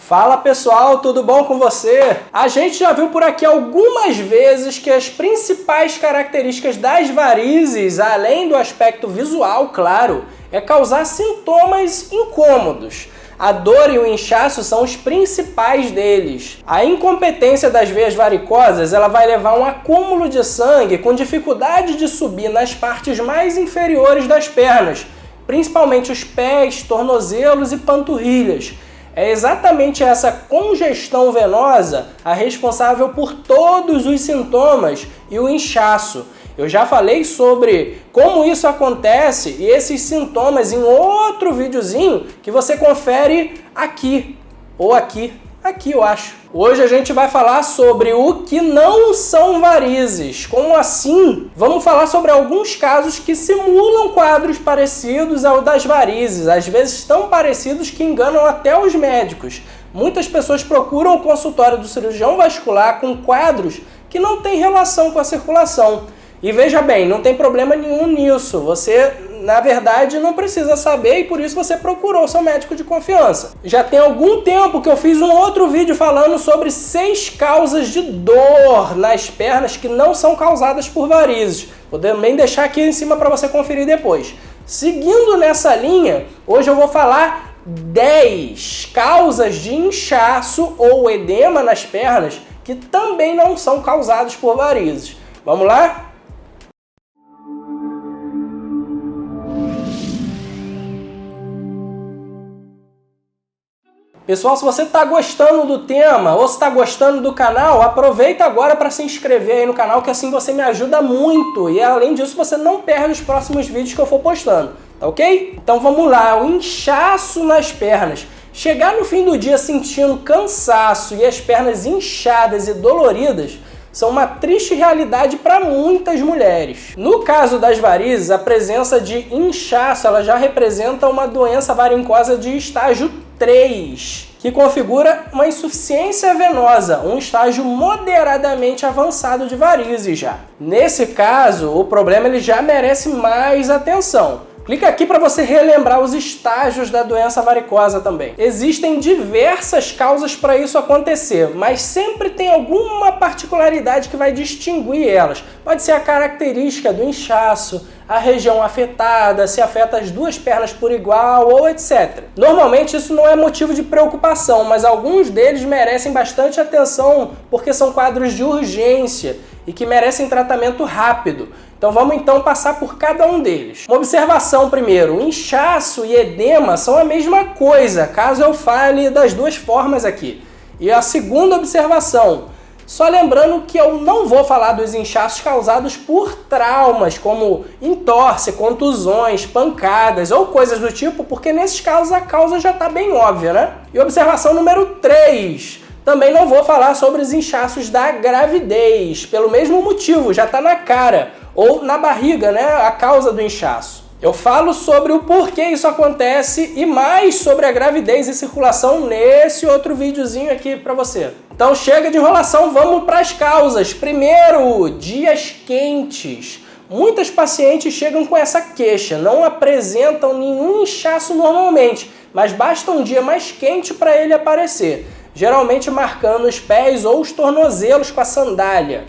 Fala pessoal, tudo bom com você? A gente já viu por aqui algumas vezes que as principais características das varizes, além do aspecto visual, claro, é causar sintomas incômodos. A dor e o inchaço são os principais deles. A incompetência das veias varicosas ela vai levar a um acúmulo de sangue com dificuldade de subir nas partes mais inferiores das pernas, principalmente os pés, tornozelos e panturrilhas. É exatamente essa congestão venosa a responsável por todos os sintomas e o inchaço. Eu já falei sobre como isso acontece e esses sintomas em outro videozinho que você confere aqui, ou aqui eu acho. Hoje a gente vai falar sobre o que não são varizes. Como assim? Vamos falar sobre alguns casos que simulam quadros parecidos ao das varizes, às vezes tão parecidos que enganam até os médicos. Muitas pessoas procuram o consultório do cirurgião vascular com quadros que não têm relação com a circulação. E veja bem, não tem problema nenhum nisso. Você, na verdade, não precisa saber e por isso você procurou o seu médico de confiança. Já tem algum tempo que eu fiz um outro vídeo falando sobre 6 causas de dor nas pernas que não são causadas por varizes. Vou também deixar aqui em cima para você conferir depois. Seguindo nessa linha, hoje eu vou falar 10 causas de inchaço ou edema nas pernas que também não são causados por varizes. Vamos lá? Pessoal, se você está gostando do tema ou se está gostando do canal, aproveita agora para se inscrever aí no canal, que assim você me ajuda muito. E além disso, você não perde os próximos vídeos que eu for postando, tá ok? Então vamos lá, o inchaço nas pernas. Chegar no fim do dia sentindo cansaço e as pernas inchadas e doloridas são uma triste realidade para muitas mulheres. No caso das varizes, a presença de inchaço ela já representa uma doença varicosa de estágio 3, que configura uma insuficiência venosa, um estágio moderadamente avançado de varizes já. Nesse caso, o problema ele já merece mais atenção. Clica aqui para você relembrar os estágios da doença varicosa também. Existem diversas causas para isso acontecer, mas sempre tem alguma particularidade que vai distinguir elas. Pode ser a característica do inchaço, a região afetada, se afeta as duas pernas por igual ou etc. Normalmente isso não é motivo de preocupação, mas alguns deles merecem bastante atenção porque são quadros de urgência e que merecem tratamento rápido. Então vamos passar por cada um deles. Uma observação primeiro, inchaço e edema são a mesma coisa, caso eu fale das duas formas aqui. E a segunda observação, só lembrando que eu não vou falar dos inchaços causados por traumas, como entorse, contusões, pancadas ou coisas do tipo, porque nesses casos a causa já está bem óbvia, né? E observação número 3, também não vou falar sobre os inchaços da gravidez, pelo mesmo motivo, já está na cara, ou na barriga, né? A causa do inchaço. Eu falo sobre o porquê isso acontece e mais sobre a gravidez e circulação nesse outro videozinho aqui para você. Então chega de enrolação, vamos para as causas. Primeiro, dias quentes. Muitas pacientes chegam com essa queixa, não apresentam nenhum inchaço normalmente, mas basta um dia mais quente para ele aparecer, geralmente marcando os pés ou os tornozelos com a sandália.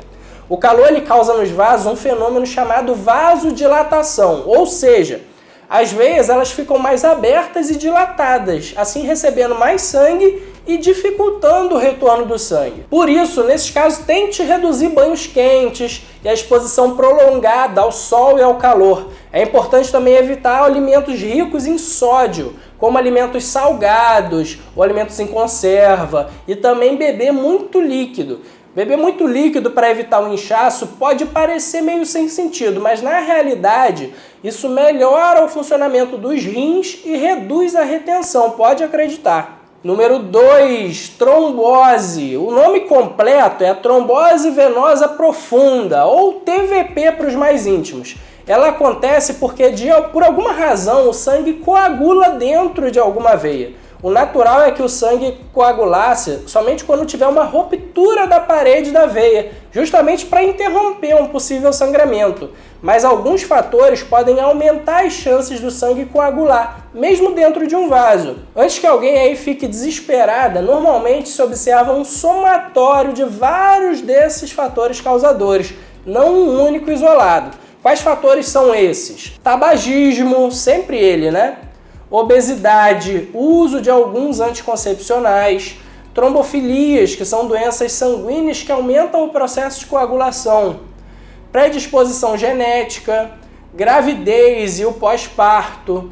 O calor ele causa nos vasos um fenômeno chamado vasodilatação, ou seja, as veias elas ficam mais abertas e dilatadas, assim recebendo mais sangue e dificultando o retorno do sangue. Por isso, nesses casos, tente reduzir banhos quentes e a exposição prolongada ao sol e ao calor. É importante também evitar alimentos ricos em sódio, como alimentos salgados ou alimentos em conserva, e também beber muito líquido. Beber muito líquido para evitar o inchaço pode parecer meio sem sentido, mas na realidade isso melhora o funcionamento dos rins e reduz a retenção, pode acreditar. Número 2, trombose. O nome completo é a trombose venosa profunda, ou TVP para os mais íntimos. Ela acontece porque por alguma razão o sangue coagula dentro de alguma veia. O natural é que o sangue coagulasse somente quando tiver uma ruptura da parede da veia, justamente para interromper um possível sangramento. Mas alguns fatores podem aumentar as chances do sangue coagular, mesmo dentro de um vaso. Antes que alguém aí fique desesperada, normalmente se observa um somatório de vários desses fatores causadores, não um único isolado. Quais fatores são esses? Tabagismo, sempre ele, né? Obesidade, uso de alguns anticoncepcionais, trombofilias, que são doenças sanguíneas que aumentam o processo de coagulação, predisposição genética, gravidez e o pós-parto,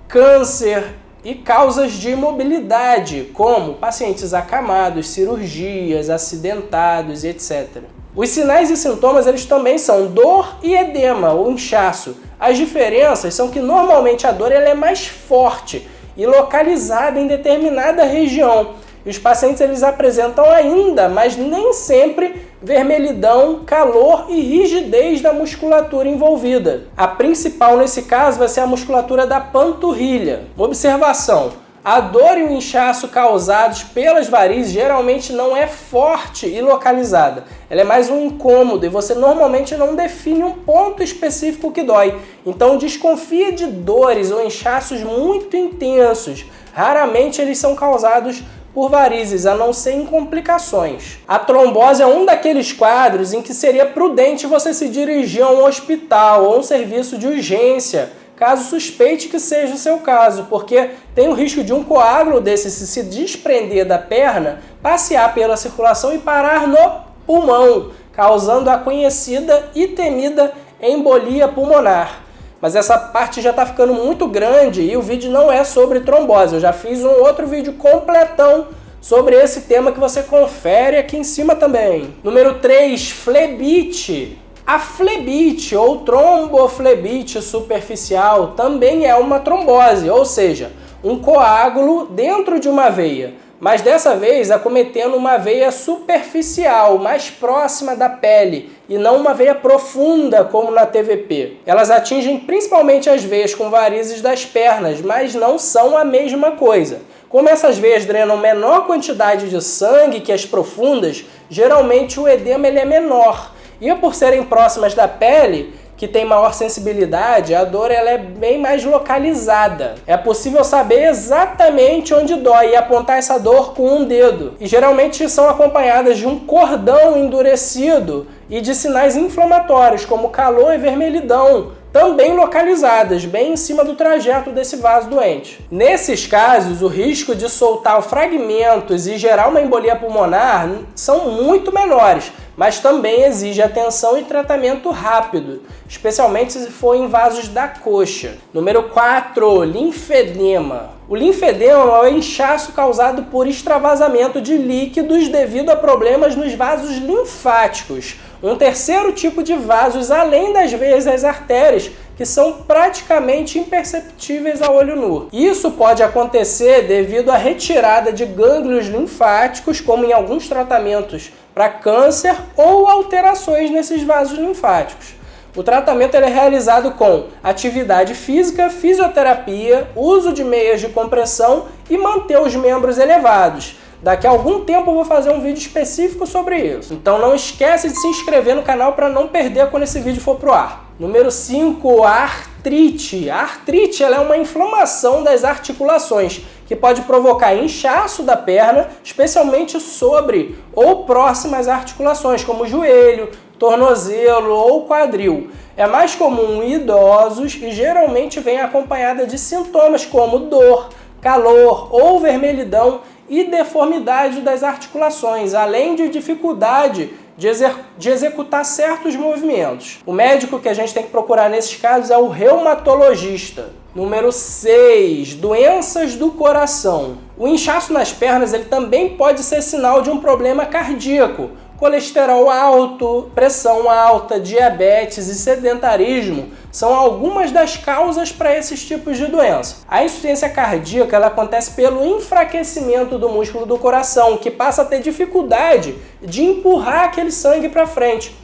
câncer e causas de imobilidade, como pacientes acamados, cirurgias, acidentados, etc. Os sinais e sintomas eles também são dor e edema ou inchaço. As diferenças são que normalmente a dor ela é mais forte e localizada em determinada região. E os pacientes eles apresentam ainda, mas nem sempre, vermelhidão, calor e rigidez da musculatura envolvida. A principal nesse caso vai ser a musculatura da panturrilha. Observação. A dor e o inchaço causados pelas varizes geralmente não é forte e localizada. Ela é mais um incômodo e você normalmente não define um ponto específico que dói. Então desconfie de dores ou inchaços muito intensos. Raramente eles são causados por varizes, a não ser em complicações. A trombose é um daqueles quadros em que seria prudente você se dirigir a um hospital ou um serviço de urgência, caso suspeite que seja o seu caso, porque tem o risco de um coágulo desse se desprender da perna, passear pela circulação e parar no pulmão, causando a conhecida e temida embolia pulmonar. Mas essa parte já está ficando muito grande e o vídeo não é sobre trombose. Eu já fiz um outro vídeo completão sobre esse tema que você confere aqui em cima também. Número 3, flebite. A flebite ou tromboflebite superficial também é uma trombose, ou seja, um coágulo dentro de uma veia, mas dessa vez acometendo uma veia superficial, mais próxima da pele, e não uma veia profunda como na TVP. Elas atingem principalmente as veias com varizes das pernas, mas não são a mesma coisa. Como essas veias drenam menor quantidade de sangue que as profundas, geralmente o edema ele é menor. E por serem próximas da pele, que tem maior sensibilidade, a dor ela é bem mais localizada. É possível saber exatamente onde dói e apontar essa dor com um dedo. E geralmente são acompanhadas de um cordão endurecido e de sinais inflamatórios, como calor e vermelhidão, também localizadas, bem em cima do trajeto desse vaso doente. Nesses casos, o risco de soltar fragmentos e gerar uma embolia pulmonar são muito menores, mas também exige atenção e tratamento rápido, especialmente se for em vasos da coxa. Número 4, linfedema. O linfedema é o inchaço causado por extravasamento de líquidos devido a problemas nos vasos linfáticos. Um terceiro tipo de vasos, além das veias e as artérias, que são praticamente imperceptíveis a olho nu. Isso pode acontecer devido à retirada de gânglios linfáticos, como em alguns tratamentos para câncer ou alterações nesses vasos linfáticos. O tratamento é realizado com atividade física, fisioterapia, uso de meias de compressão e manter os membros elevados. Daqui a algum tempo eu vou fazer um vídeo específico sobre isso. Então não esquece de se inscrever no canal para não perder quando esse vídeo for pro ar. Número 5, a artrite. A artrite ela é uma inflamação das articulações que pode provocar inchaço da perna, especialmente sobre ou próximas articulações, como o joelho, tornozelo ou quadril. É mais comum em idosos e geralmente vem acompanhada de sintomas como dor, calor ou vermelhidão e deformidade das articulações, além de dificuldade de executar certos movimentos. O médico que a gente tem que procurar nesses casos é o reumatologista. Número 6, doenças do coração. O inchaço nas pernas ele também pode ser sinal de um problema cardíaco. Colesterol alto, pressão alta, diabetes e sedentarismo são algumas das causas para esses tipos de doença. A insuficiência cardíaca ela acontece pelo enfraquecimento do músculo do coração, que passa a ter dificuldade de empurrar aquele sangue para frente.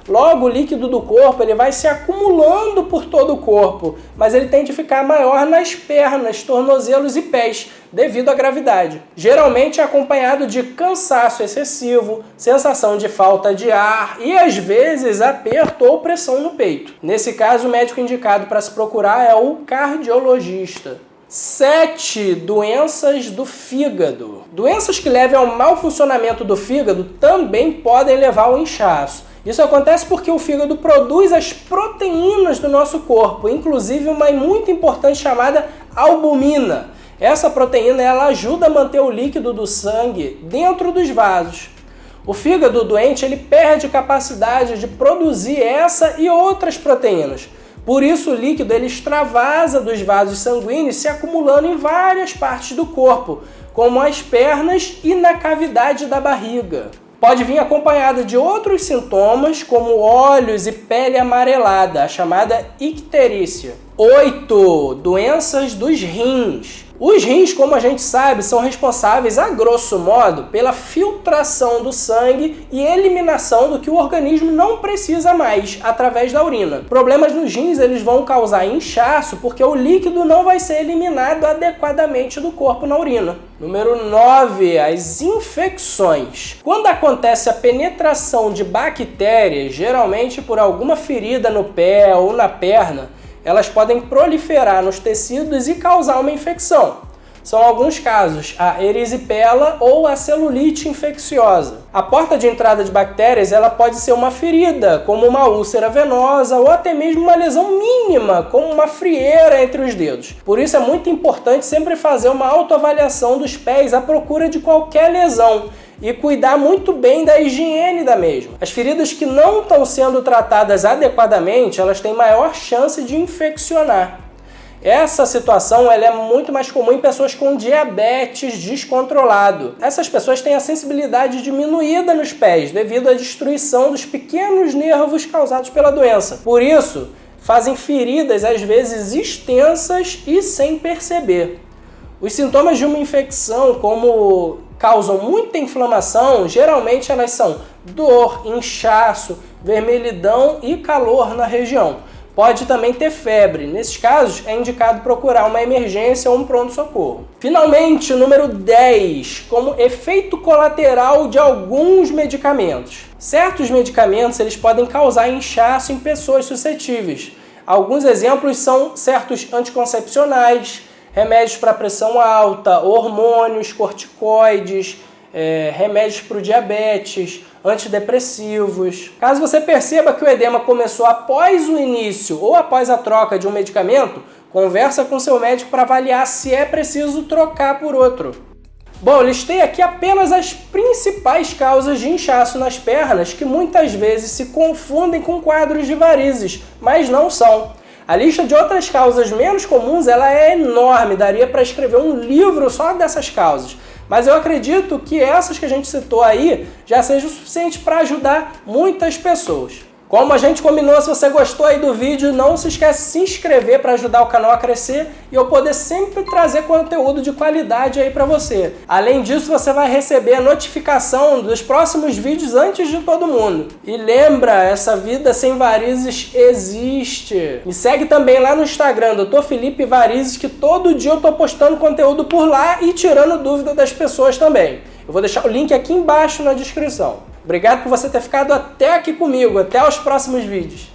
Logo, o líquido do corpo ele vai se acumulando por todo o corpo, mas ele tende a ficar maior nas pernas, tornozelos e pés, devido à gravidade. Geralmente é acompanhado de cansaço excessivo, sensação de falta de ar e, às vezes, aperto ou pressão no peito. Nesse caso, o médico indicado para se procurar é o cardiologista. 7. Doenças do fígado. Doenças que levem ao mau funcionamento do fígado também podem levar ao inchaço. Isso acontece porque o fígado produz as proteínas do nosso corpo, inclusive uma muito importante chamada albumina. Essa proteína ela ajuda a manter o líquido do sangue dentro dos vasos. O fígado doente ele perde capacidade de produzir essa e outras proteínas. Por isso o líquido ele extravasa dos vasos sanguíneos, se acumulando em várias partes do corpo, como as pernas e na cavidade da barriga. Pode vir acompanhado de outros sintomas, como olhos e pele amarelada, a chamada icterícia. 8. Doenças dos rins. Os rins, como a gente sabe, são responsáveis, a grosso modo, pela filtração do sangue e eliminação do que o organismo não precisa mais, através da urina. Problemas nos rins eles vão causar inchaço porque o líquido não vai ser eliminado adequadamente do corpo na urina. Número 9. As infecções. Quando acontece a penetração de bactérias, geralmente por alguma ferida no pé ou na perna, elas podem proliferar nos tecidos e causar uma infecção. São alguns casos, a erisipela ou a celulite infecciosa. A porta de entrada de bactérias ela pode ser uma ferida, como uma úlcera venosa ou até mesmo uma lesão mínima, como uma frieira entre os dedos. Por isso é muito importante sempre fazer uma autoavaliação dos pés à procura de qualquer lesão e cuidar muito bem da higiene da mesma. As feridas que não estão sendo tratadas adequadamente, elas têm maior chance de infeccionar. Essa situação ela é muito mais comum em pessoas com diabetes descontrolado. Essas pessoas têm a sensibilidade diminuída nos pés devido à destruição dos pequenos nervos causados pela doença. Por isso, fazem feridas às vezes extensas e sem perceber. Os sintomas de uma infecção, como causam muita inflamação, geralmente elas são dor, inchaço, vermelhidão e calor na região. Pode também ter febre. Nesses casos, é indicado procurar uma emergência ou um pronto-socorro. Finalmente, o número 10, como efeito colateral de alguns medicamentos. Certos medicamentos eles podem causar inchaço em pessoas suscetíveis. Alguns exemplos são certos anticoncepcionais, remédios para pressão alta, hormônios, corticoides, remédios para o diabetes, antidepressivos. Caso você perceba que o edema começou após o início ou após a troca de um medicamento, conversa com seu médico para avaliar se é preciso trocar por outro. Bom, eu listei aqui apenas as principais causas de inchaço nas pernas que muitas vezes se confundem com quadros de varizes, mas não são. A lista de outras causas menos comuns ela é enorme, daria para escrever um livro só dessas causas. Mas eu acredito que essas que a gente citou aí já sejam o suficiente para ajudar muitas pessoas. Como a gente combinou, se você gostou aí do vídeo, não se esquece de se inscrever para ajudar o canal a crescer e eu poder sempre trazer conteúdo de qualidade aí para você. Além disso, você vai receber a notificação dos próximos vídeos antes de todo mundo. E lembra, essa vida sem varizes existe. Me segue também lá no Instagram, Dr. Felipe Varizes, que todo dia eu tô postando conteúdo por lá e tirando dúvida das pessoas também. Eu vou deixar o link aqui embaixo na descrição. Obrigado por você ter ficado até aqui comigo. Até os próximos vídeos.